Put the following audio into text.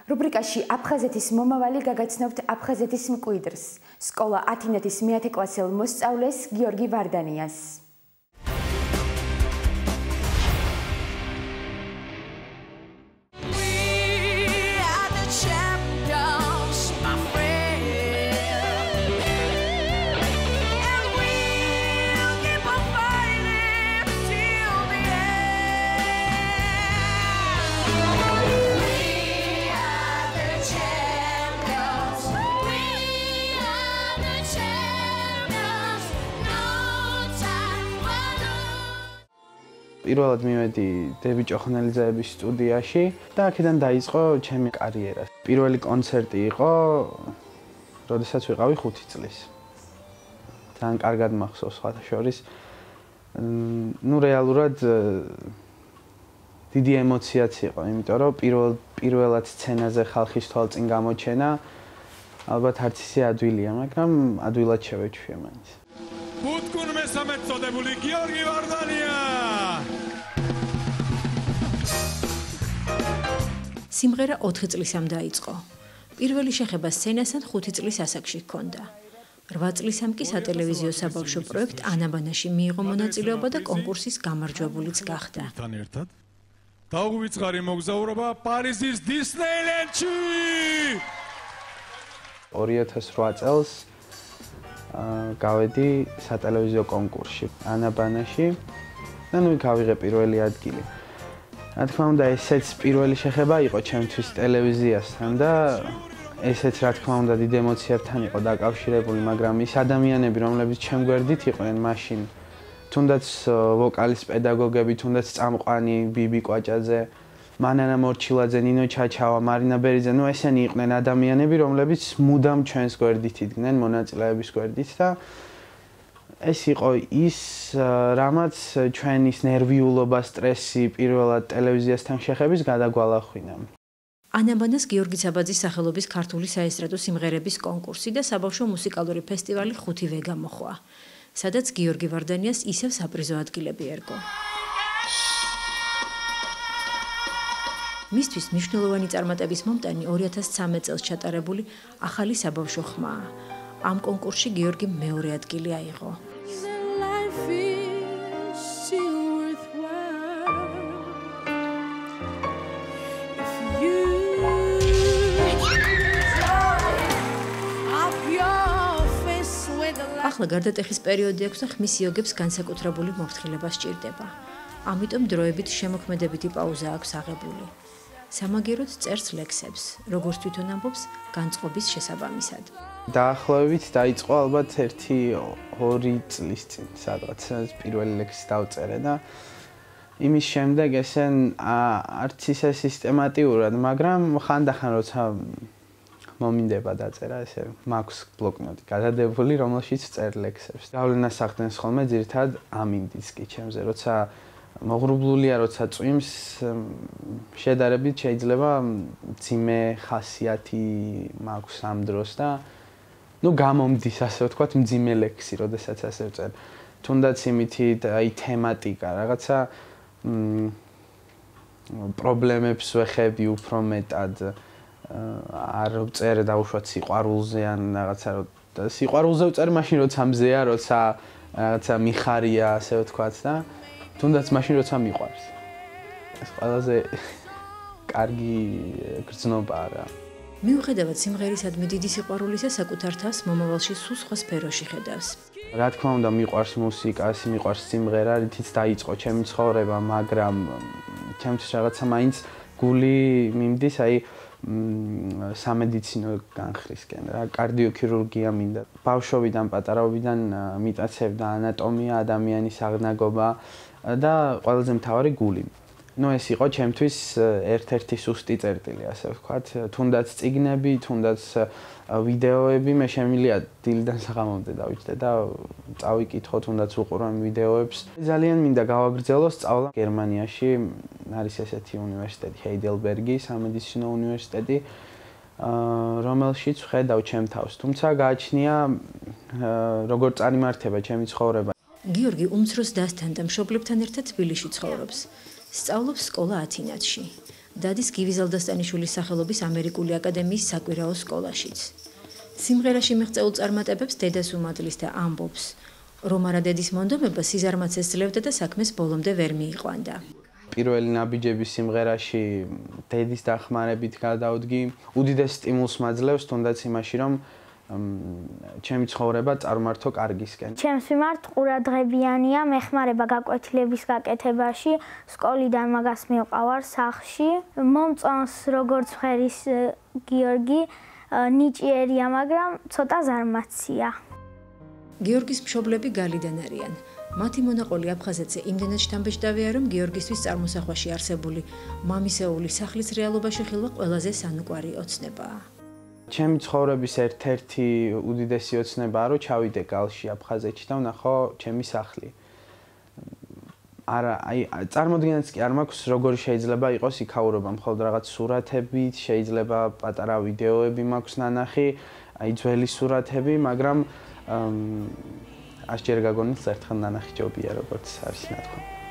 რუბრიკაში აფხაზეთის მომავალი გაგაცნობთ აფხაზეთის მკვიდრს, სკოლა ათინეთის მეათე კლასელ მოსწავლეს გიორგი ვარდანიას. პირველად მივედი დებიჭო ხნელიძეების სტუდიაში და აქედან დაიწყო ჩემი კარიერა. პირველი კონცერტი იყო, როდესაც ვიყავი 5 წლის. ძალიან კარგად მახსოვს სხვათა შორის. რეალურად დიდი ემოციაც იყო, იმიტომ რომ პირველად სცენაზე ხალხის თვალწინ გამოჩენა ალბათ არც ისე ადვილია, მაგრამ ადვილად შევეჩვია მაინც. Უთკუნ მესამედ წოდებული გიორგი ვარდანია. სიმღერა 4 წლისამ დაიწყო. პირველი შეხება სცენასთან 5 წლის ასაკში ჰქონდა. 8 წლისამ კი სატელევიზიო საბავშვო პროექტ ანაბანაში მიიღო მონაწილეობა და კონკურსის გამარჯვებულიც გახდა. თან ერთად დაუვიწყარი მოგზაურობა პარიზის დისნეილენდში. 2008 წელს გავედი სატელევიზიო კონკურსში ანაბანაში და გავიღე პირველი ადგილი. რა თქმა უნდა, ესეც პირველი შეხება იყო ჩემთვის ტელევიზიასთან და ესეც რა თქმა უნდა დიდ ემოციებთან იყო დაკავშირებული, მაგრამ ის ადამიანები, რომლებიც ჩემ გვერდით იყვნენ მაშინ, თუნდაც ვოკალის პედაგოგები, თუნდაც წამყვანი ბიბი კვაჭაძე, მანანა მორჩილაძე, ნინო ჩაჩავა, მარინა ბერიძე, ესენი იყვნენ ადამიანები, რომლებიც მუდამ ჩვენს გვერდით იდგნენ, მონაწილეების გვერდით და ეს იყო ის, რამაც ჩვენის ნერვიულობა, სტრესი პირველად ტელევიზიასთან შეხების გადაგვალახვინა. ანაბანას გიორგი ცაბაძის სახელობის ქართული საესტრადო სიმღერების კონკურსი და საბავშვო მუსიკალური ფესტივალი 5-ვე გამოხვა, სადაც გიორგი ვარდანიას ისევ საპრიზო ადგილები ერგო. მისთვის მნიშვნელოვანი წარმატების მომტანი 2013 წელს ჩატარებული ახალი საბავშვო ხმაა. ამ კონკურსში გიორგიმ მეორე ადგილი აიღო. ახლა გარდატეხის პერიოდი აქვს და ხმის იოგებს განსაკუთრებული მოფრთხილება სჭირდება. ამიტომ დროებით შემოქმედებითი პაუზა აქვს აღებული. სამაგიეროდ წერს ლექსებს, როგორც თვითონ ამბობს, განწყობის შესაბამისად. დაახლოებით დაიწყო ალბათ 1-2 წლის წინ, სადღაც პირველი ლექსი დავწერე და იმის შემდეგ ესენ არც ისე სისტემატიურად, მაგრამ ხანდახან როცა მომინდება დაწერა, ესე მაქვს ბლოკნოტი გადადებული, რომელშიც წერ ლექსებს. გავლენას ახდენს ხოლმე ძირითადად ამინდისკი ჩემზე, როცა მოღრუბლულია, როცა წვიმს, შედარებით შეიძლება მძიმე ხასიათი მაქვს ამ დროს და გამომდის, ასე ვთქვათ, მძიმე ლექსი, როდესაც ასე ვწერ. თუნდაც იმითი თემატიკა, რაღაცა პრობლემებს ვეხები უფრო მეტად არ ვწერ დაუშვათ სიყვარულზე ან რაღაცა სიყვარულზე ვწერ მაშინ როცა მზეა, როცა რაღაცა მიხარია, ასე ვთქვათ და თუნდაც მაშინ როცა მიყვარს. ეს ყველაზე კარგი გრძნობაა რა. მიუხედავად სიმღერისადმი დიდი სიყვარულისა, საკუთარ თავს მომავალში სულ სხვა სფეროში ხედავს. რა თქმა უნდა, მიყვარს მუსიკა, მიყვარს სიმღერა, რითიც დაიწყო ჩემი ცხოვრება, მაგრამ ჩემთვის რაღაცა მაინც გული მიმდის, სამედიცინო განხრისკენ რა, კარდიოქირურგია მინდა. ბავშვობიდან, პატარაობიდან მიტაცებდა ანატომია, ადამიანის აღნაგობა და ყველაზე მთავარი გული. ეს იყო ჩემთვის ერთ-ერთი სუსტი წერტილი, ასე ვთქვათ, თუნდაც წიგნები, თუნდაც ვიდეოები, მე შემიძლია დილიდან საღამომდე დავიჯდე და წავიკითხო, თუნდაც უყურე ვიდეოებს. ძალიან მინდა გავაგრძელო სწავლა გერმანიაში, არის ესეთი უნივერსიტეტი, ჰეიდელბერგი, სამედიცინო უნივერსიტეტი, რომელშიც ვხედავ ჩემ თავს. თუმცა გააჩნია როგორ წარიმართება ჩემი ცხოვრება. გიორგი უმცროს დასთან და მშობლებთან ერთად თბილისში ცხოვრობს. სწავლობს სკოლა ათინათში. დადის გივი ზალდასტანიშვილის სახელობის ამერიკული აკადემიის საკვირაო სკოლაშიც. სიმღერაში მიღწეულ წარმატებებს დედას უმადლის და ამბობს, რომ არა დედის მონდომება სიზარმაც ესძლევდა და საქმეს ბოლომდე ვერ მიიყვანდა. პირველი ნაბიჯების სიმღერაში დედის დახმარებით გადავდგი. უდიდეს სტიმულს მაძლევს თუნდაც იმაში, რომ ჩემი ცხოვრება წარმართო კარგისკენ. ჩემს მიმართ ყურადღებიანია მეხმარება გაკვეთილების გაკეთებაში, სკოლიდან მაგას მივყავარ სახლში. მომწონს როგორც ხერის გიორგი, ნიჭიერია, მაგრამ ცოტა ზარმაცია. გიორგის მშობლები გალიდან არიან. მათი მონაყოლი აფხაზეთზე იმდენად შთამბეჭდავია, რომ გიორგისთვის წარმოსახვაში არსებული მამისეული სახლის რეალობაში ხილვა ყველაზე სანუკვარი ოცნებაა. ჩემი ცხოვრების ერთ-ერთი უდიდესი ოცნებაა, რომ ჩავიდე გალში აფხაზეთში და ვნახო ჩემი სახლი. არა, წარმოდგენაც კი არ მაქვს, როგორი შეიძლება იყოს იქაურობა, მხოლოდ რაღაც სურათებით, შეიძლება პატარა ვიდეოები მაქვს ნანახი, ძველი სურათები, მაგრამ ასჯერ გაგონილს ერთხელ ნანახი ჯობია, როგორც არის ნათქვამი.